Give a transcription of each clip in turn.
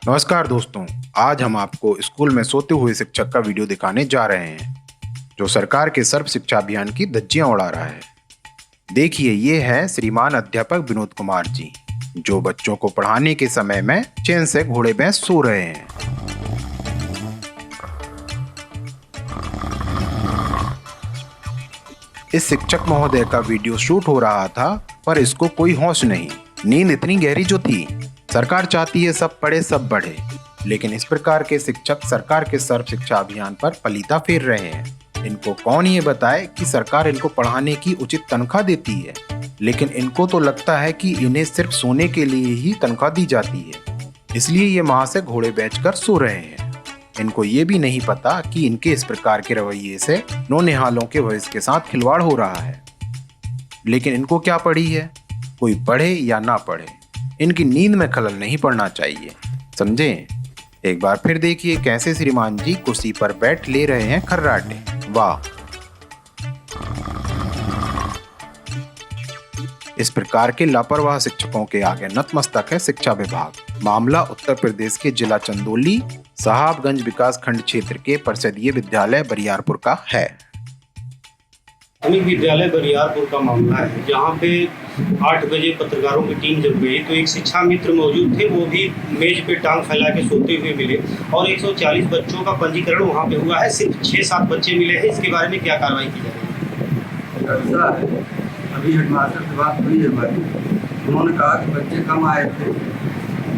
नमस्कार दोस्तों। आज हम आपको स्कूल में सोते हुए शिक्षक का वीडियो दिखाने जा रहे हैं जो सरकार के सर्व शिक्षा अभियान की धज्जियां उड़ा रहा है। देखिए, ये है श्रीमान अध्यापक विनोद कुमार जी जो बच्चों को पढ़ाने के समय में चैन से घोड़े भैंस सो रहे हैं। इस शिक्षक महोदय का वीडियो शूट हो रहा था पर इसको कोई होश नहीं। नींद इतनी गहरी जो थी। सरकार चाहती है सब पढ़े सब बढ़े, लेकिन इस प्रकार के शिक्षक सरकार के सर्व शिक्षा अभियान पर पलीता फेर रहे हैं। इनको कौन ये बताए कि सरकार इनको पढ़ाने की उचित तनख्वाह देती है, लेकिन इनको तो लगता है कि इन्हें सिर्फ सोने के लिए ही तनख्वाह दी जाती है, इसलिए ये महाशय घोड़े बेचकर सो रहे हैं। इनको ये भी नहीं पता कि इनके इस प्रकार के रवैये से नौनिहालों के भविष्य के साथ खिलवाड़ हो रहा है। लेकिन इनको क्या पड़ी है, कोई पढ़े या ना पढ़े, इनकी नींद में खलल नहीं पड़ना चाहिए, समझे। एक बार फिर देखिए कैसे श्रीमान जी कुर्सी पर बैठ ले रहे हैं खर्राटे। वाह। इस प्रकार के लापरवाह शिक्षकों के आगे नतमस्तक है शिक्षा विभाग। मामला उत्तर प्रदेश के जिला चंदौली साहबगंज विकास खंड क्षेत्र के परिषदीय विद्यालय बरियारपुर का है। प्राथमिक विद्यालय बरियारपुर का मामला है, जहाँ पे 8 बजे पत्रकारों की टीम जब गई तो एक शिक्षा मित्र मौजूद थे, वो भी मेज पे टांग फैला के सोते हुए मिले और 140 बच्चों का पंजीकरण वहाँ पे हुआ है। सिर्फ 6-7 बच्चे मिले हैं। इसके बारे में क्या कार्रवाई की जा रही है? ऐसा है, अभी हेडमास्टर से बात हुई है हमारी। उन्होंने कहा कि बच्चे कम आए थे,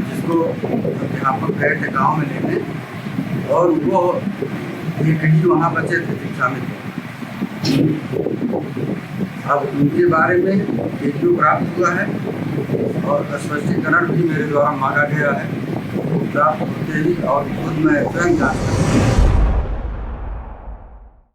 जिसको अध्यापक गए थे गाँव में लेने, और वो एक ही वहाँ बचे थे शिक्षा मित्र। अब उनके बारे में वीडियो प्राप्त हुआ है और स्पष्टीकरण भी मेरे द्वारा मांगा गया है। प्राप्त होते ही और खुद मैं स्वयं जांच